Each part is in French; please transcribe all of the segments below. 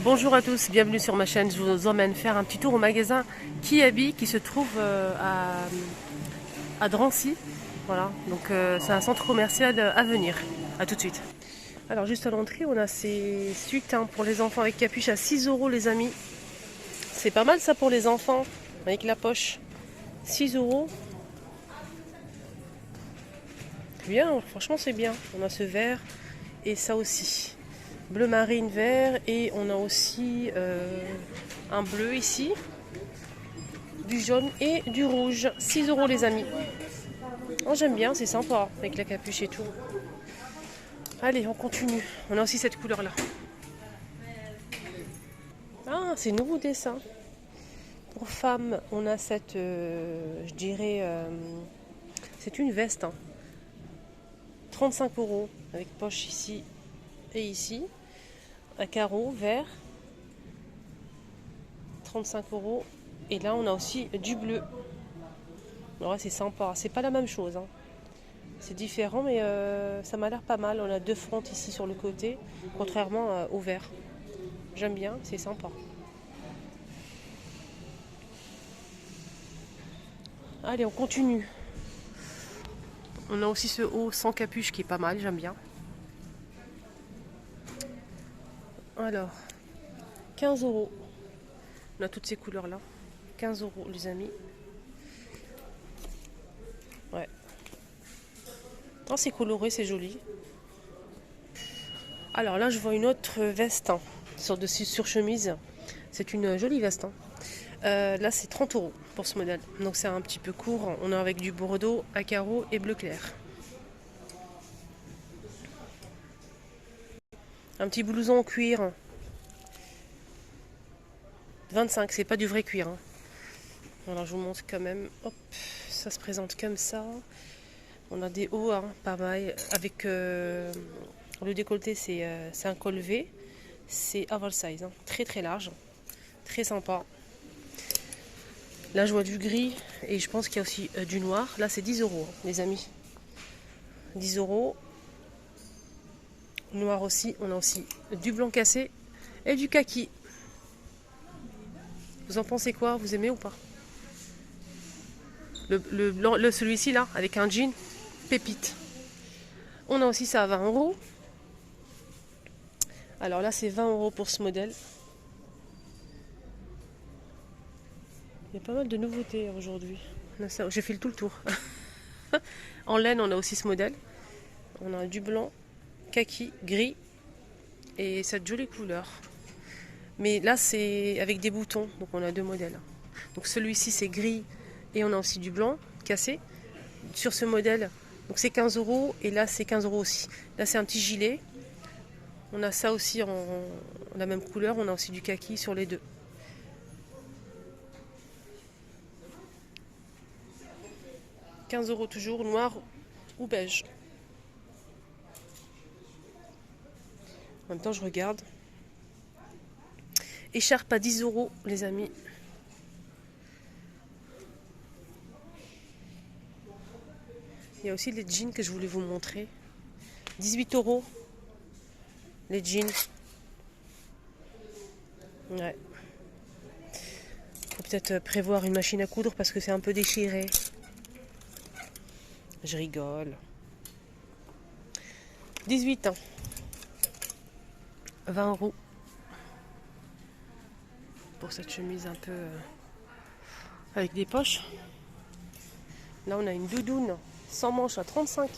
Bonjour à tous, bienvenue sur ma chaîne. Je vous emmène faire un petit tour au magasin Kiabi qui se trouve à Drancy. Voilà, donc c'est un centre commercial à venir. A tout de suite. Alors juste à l'entrée, on a ces suites pour les enfants avec capuche à 6 euros les amis. C'est pas mal ça pour les enfants avec la poche. 6 euros. Bien, franchement c'est bien. On a ce vert et ça aussi. Bleu marine vert et on a aussi un bleu ici, du jaune et du rouge. 6 euros les amis. Oh, j'aime bien, c'est sympa avec la capuche et tout. Allez, on continue. On a aussi cette couleur là. Ah, c'est nouveau dessin. Pour femmes, on a cette, je dirais, c'est une veste. 35 euros avec poche ici et ici. À carreaux vert. 35 euros. Et là, on a aussi du bleu. Alors là, c'est sympa. C'est pas la même chose. C'est différent, mais ça m'a l'air pas mal. On a deux frontes ici sur le côté, contrairement au vert. J'aime bien, c'est sympa. Allez, on continue. On a aussi ce haut sans capuche qui est pas mal, j'aime bien. Alors, 15 euros. On a toutes ces couleurs-là. 15 euros, les amis. Ouais. Oh, c'est coloré, c'est joli. Alors là, je vois une autre veste, une sorte de surchemise. C'est une jolie veste. Là, c'est 30 euros pour ce modèle. Donc, c'est un petit peu court. On a avec du bordeaux à carreaux et bleu clair. Un petit blouson en cuir. 25, c'est pas du vrai cuir. Alors, je vous montre quand même. Hop, ça se présente comme ça. On a des hauts, pas mal. Avec le décolleté, c'est un col V. C'est oversize, très très large. Très sympa. Là, je vois du gris et je pense qu'il y a aussi du noir. Là, c'est 10 euros, les amis. 10 euros. Noir aussi. On a aussi du blanc cassé et du kaki. Vous en pensez quoi? Vous aimez ou pas? Le blanc, celui-ci là, avec un jean, pépite. On a aussi ça à 20 euros. Alors là, c'est 20 euros pour ce modèle. Il y a pas mal de nouveautés aujourd'hui. J'ai fait tout le tour. En laine, on a aussi ce modèle. On a du blanc, kaki, gris et cette jolie couleur. Mais là, c'est avec des boutons, donc on a deux modèles. Donc celui-ci, c'est gris et on a aussi du blanc cassé. Sur ce modèle, donc c'est 15 euros et là, c'est 15 euros aussi. Là, c'est un petit gilet. On a ça aussi en la même couleur. On a aussi du kaki sur les deux. « 15 euros toujours, noir ou beige. » En même temps, je regarde. Écharpe à 10 euros, les amis. Il y a aussi les jeans que je voulais vous montrer. 18 euros. Les jeans. Ouais. Faut peut-être prévoir une machine à coudre parce que c'est un peu déchiré. Je rigole. 18 ans. 20 euros. Pour cette chemise un peu avec des poches. Là, on a une doudoune sans manche à 35.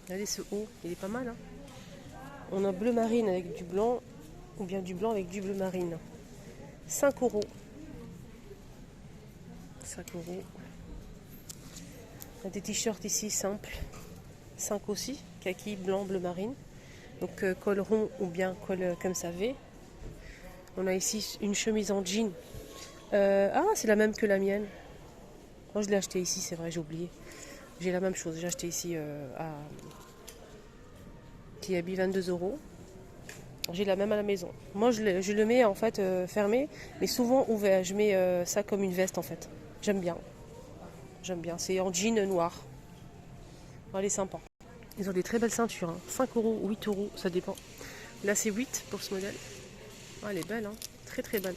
Regardez ce haut, il est pas mal. On a bleu marine avec du blanc ou bien du blanc avec du bleu marine. 5 euros. 5 euros. On a des t-shirts ici simples. 5 aussi. Kaki, blanc, bleu marine. Donc col rond ou bien col comme ça V. On a ici une chemise en jean. C'est la même que la mienne. Moi je l'ai acheté ici, c'est vrai, j'ai oublié. J'ai la même chose, j'ai acheté ici à Kiabi 22 euros. J'ai la même à la maison. Moi je le mets en fait fermé, mais souvent ouvert. Je mets ça comme une veste en fait. J'aime bien. J'aime bien. C'est en jean noir. Elle est sympa. Ils ont des très belles ceintures, hein. 5 € ou 8 €, ça dépend. Là c'est 8 pour ce modèle. Ah, elle est belle, hein. Très très belle.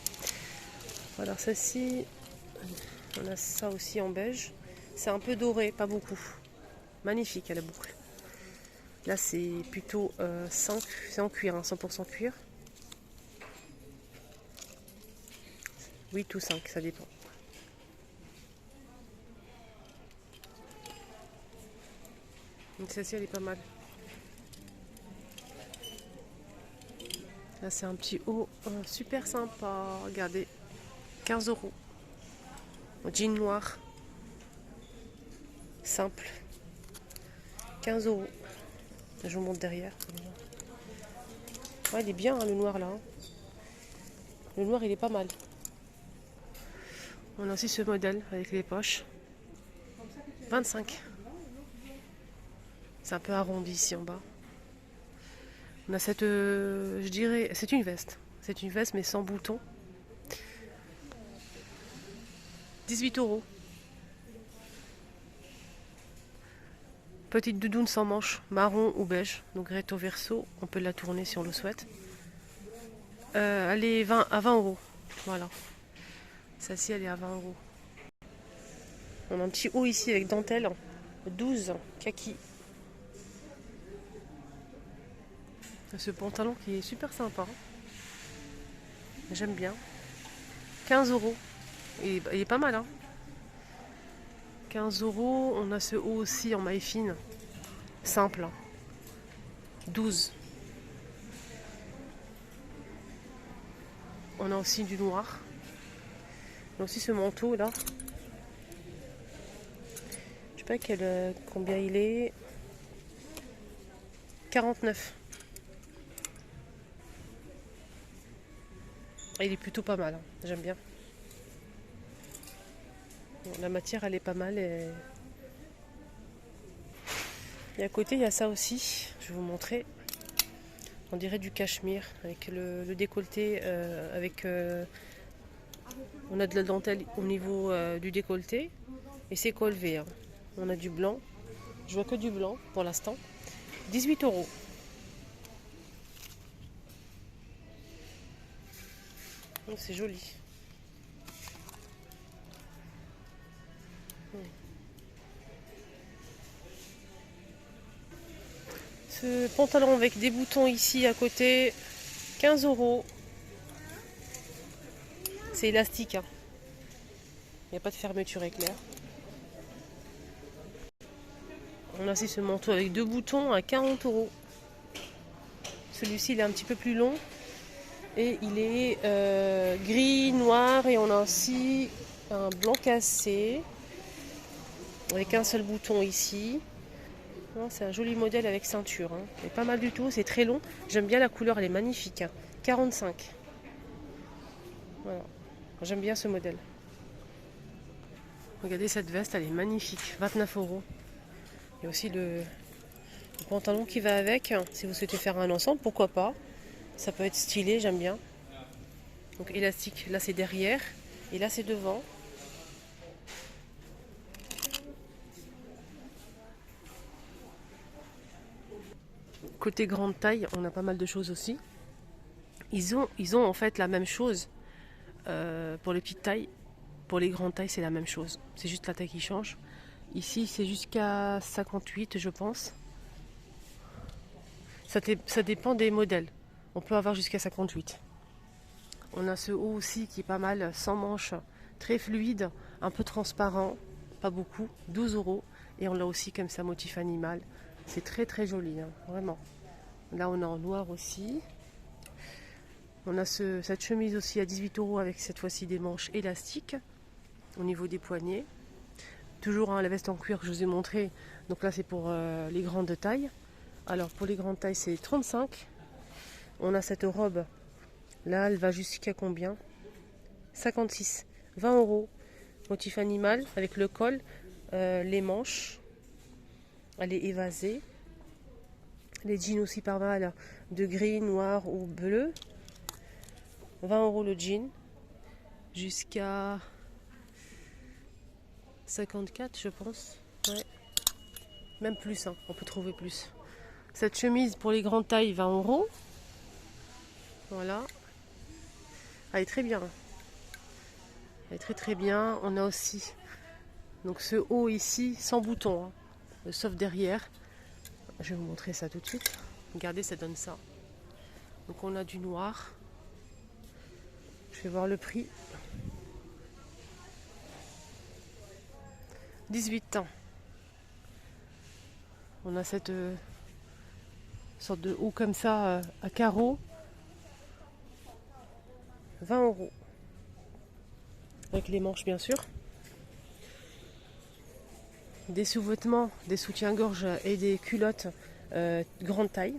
Alors celle-ci, on a ça aussi en beige. C'est un peu doré, pas beaucoup. Magnifique à la boucle. Là c'est plutôt 5, c'est en cuir, hein, 100% cuir. 8 ou 5, ça dépend. Donc celle-ci elle est pas mal. Là c'est un petit haut super sympa. Regardez, 15 €. Jean noir. Simple. 15 €. Je vous montre derrière. Ouais, il est bien, hein, le noir là, hein. Le noir il est pas mal. On a aussi ce modèle avec les poches. 25. C'est un peu arrondi ici en bas. On a cette, je dirais, c'est une veste. C'est une veste mais sans bouton. 18 €. Petite doudoune sans manches, marron ou beige, donc recto verso. On peut la tourner si on le souhaite. Elle est à 20 €. Voilà. Celle-ci, elle est à 20 €. On a un petit haut ici avec dentelle. 12, kaki. Ce pantalon qui est super sympa. J'aime bien. 15 €. Il est pas mal, hein. 15 €. On a ce haut aussi en maille fine. Simple. 12. On a aussi du noir. On a aussi ce manteau là. Je sais pas combien il est. 49. Il est plutôt pas mal, hein. J'aime bien. Bon, la matière elle est pas mal. Et à côté il y a ça aussi. Je vais vous montrer. On dirait du cachemire avec le décolleté. On a de la dentelle au niveau du décolleté. Et c'est colvé, hein. On a du blanc. Je vois que du blanc pour l'instant. 18 €. Donc c'est joli. Ce pantalon avec des boutons ici à côté, 15 €. C'est élastique, hein. Il n'y a pas de fermeture éclair. On a aussi ce manteau avec 2 boutons à 40 €. Celui-ci il est un petit peu plus long. Et il est gris, noir. Et on a aussi un blanc cassé. Avec un seul bouton ici. C'est un joli modèle avec ceinture, hein. C'est pas mal du tout, c'est très long. J'aime bien la couleur, elle est magnifique, hein. 45. Voilà. J'aime bien ce modèle. Regardez cette veste, elle est magnifique. 29 €. Il y a aussi le pantalon qui va avec. Si vous souhaitez faire un ensemble, pourquoi pas. Ça peut être stylé, j'aime bien. Donc élastique, là c'est derrière. Et là c'est devant. Côté grande taille, on a pas mal de choses aussi. Ils ont en fait la même chose pour les petites tailles. Pour les grandes tailles, c'est la même chose. C'est juste la taille qui change. Ici, c'est jusqu'à 58, je pense. Ça dépend des modèles. On peut avoir jusqu'à 58. On a ce haut aussi qui est pas mal, sans manches, très fluide, un peu transparent, pas beaucoup, 12 €. Et on l'a aussi comme ça, motif animal. C'est très très joli, hein, vraiment. Là, on a en noir aussi. On a cette chemise aussi à 18 € avec cette fois-ci des manches élastiques au niveau des poignets. Toujours, hein, la veste en cuir que je vous ai montré. Donc là, c'est pour les grandes tailles. Alors, pour les grandes tailles, c'est 35. On a cette robe. Là, elle va jusqu'à combien? 56. 20 €. Motif animal avec le col, les manches. Elle est évasée. Les jeans aussi par mal de gris, noir ou bleu. 20 € le jean. Jusqu'à 54, je pense. Ouais. Même plus, hein, on peut trouver plus. Cette chemise pour les grandes tailles, 20 euros. Voilà. Elle est très bien. Elle est très très bien. On a aussi donc ce haut ici, sans bouton, hein, sauf derrière. Je vais vous montrer ça tout de suite. Regardez, ça donne ça. Donc on a du noir. Je vais voir le prix. 18 ans. On a cette sorte de haut comme ça à carreaux. 20 euros. Avec les manches bien sûr. Des sous-vêtements, des soutiens-gorge et des culottes grande taille.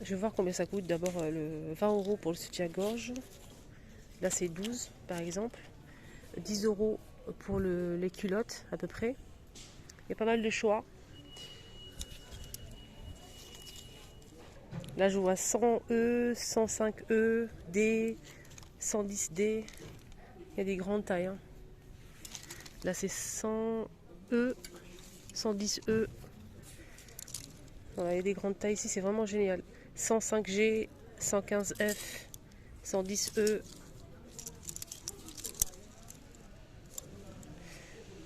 Je vais voir combien ça coûte. D'abord le 20 euros pour le soutien-gorge. Là c'est 12 par exemple. 10 euros pour les culottes à peu près. Il y a pas mal de choix. Là je vois 100E, 105E, D, 110D. Il y a des grandes tailles. Hein. Là c'est 100E, 110E. Voilà, il y a des grandes tailles ici, c'est vraiment génial. 105G, 115F, 110E.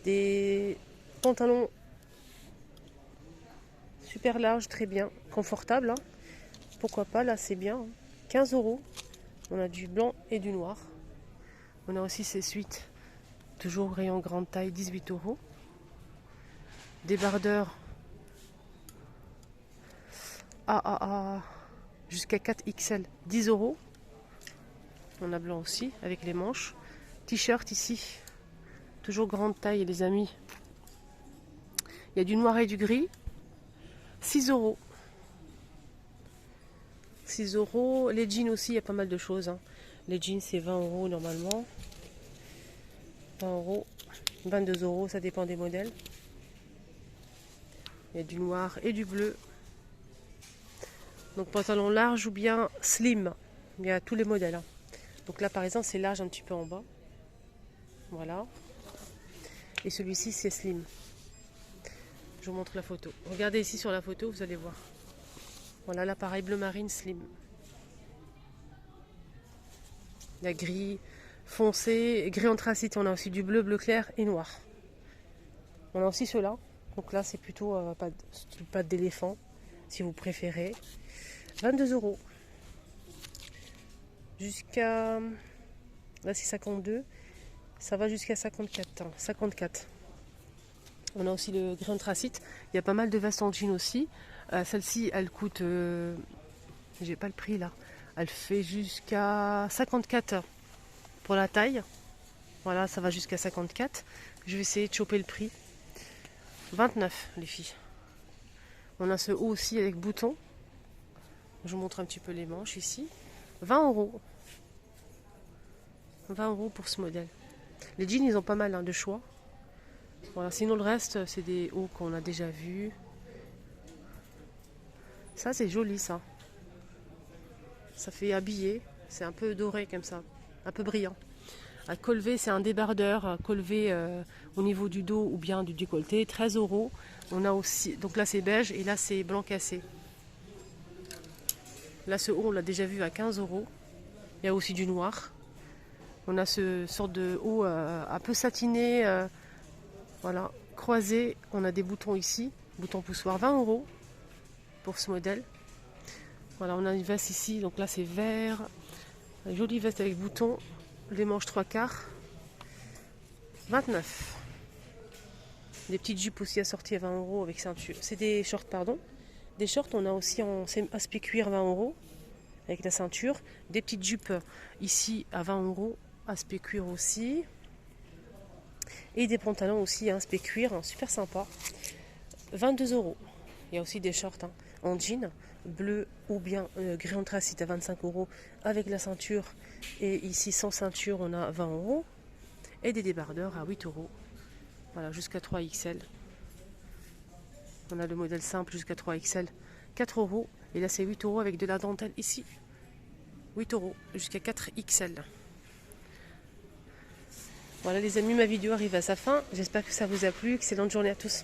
Des pantalons super larges, très bien, confortables. Hein. Pourquoi pas, là c'est bien. Hein. 15 euros. On a du blanc et du noir. On a aussi ces suites, toujours rayon grande taille, 18 euros. Débardeurs AAA jusqu'à 4XL, 10 euros. On a blanc aussi, avec les manches. T-shirt ici, toujours grande taille les amis. Il y a du noir et du gris. 6 euros. 6 euros. Les jeans aussi, il y a pas mal de choses. Hein. Les jeans, c'est 20 euros normalement. 20 euros. 22 euros, ça dépend des modèles. Il y a du noir et du bleu. Donc pantalon large ou bien slim. Il y a tous les modèles. Hein. Donc là, par exemple, c'est large un petit peu en bas. Voilà. Et celui-ci, c'est slim. Je vous montre la photo. Regardez ici sur la photo, vous allez voir. Voilà l'appareil bleu marine slim. Il y a gris foncé, gris anthracite. On a aussi du bleu, bleu clair et noir. On a aussi ceux-là. Donc là, c'est plutôt pâte d'éléphant, si vous préférez. 22 euros. Jusqu'à... Là, c'est 52. Ça va jusqu'à 54. Hein, 54. On a aussi le gris anthracite. Il y a pas mal de vestes en jean aussi. Celle-ci, elle coûte... j'ai pas le prix là. Elle fait jusqu'à 54 pour la taille. Voilà, ça va jusqu'à 54. Je vais essayer de choper le prix. 29 les filles. On a ce haut aussi avec bouton. Je vous montre un petit peu les manches ici. 20 euros. 20 euros pour ce modèle. Les jeans, ils ont pas mal hein, de choix. Voilà, sinon le reste, c'est des hauts qu'on a déjà vus. Ça, c'est joli ça. Ça fait habillé. C'est un peu doré comme ça. Un peu brillant. À col V, c'est un débardeur. Col V au niveau du dos ou bien du décolleté. 13 euros. On a aussi. Donc là, c'est beige et là, c'est blanc cassé. Là, ce haut, on l'a déjà vu à 15 euros. Il y a aussi du noir. On a ce sorte de haut un peu satiné. Voilà, croisé. On a des boutons ici. Bouton poussoir, 20 euros pour ce modèle. Voilà, on a une veste ici. Donc là, c'est vert. Une jolie veste avec boutons. Les manches 3/4. 29. Des petites jupes aussi assorties à 20 euros avec ceinture. C'est des shorts, pardon. Des shorts, on a aussi en aspect cuir 20 euros avec la ceinture. Des petites jupes ici à 20 euros, aspect cuir aussi. Et des pantalons aussi à aspect cuir, super sympa. 22 euros. Il y a aussi des shorts hein, en jean, bleu ou bien gris anthracite à 25 euros avec la ceinture. Et ici sans ceinture, on a 20 euros. Et des débardeurs à 8 euros. Voilà, jusqu'à 3XL. On a le modèle simple jusqu'à 3XL, 4 euros. Et là, c'est 8 euros avec de la dentelle ici. 8 euros jusqu'à 4XL. Voilà les amis, ma vidéo arrive à sa fin. J'espère que ça vous a plu. Excellente journée à tous.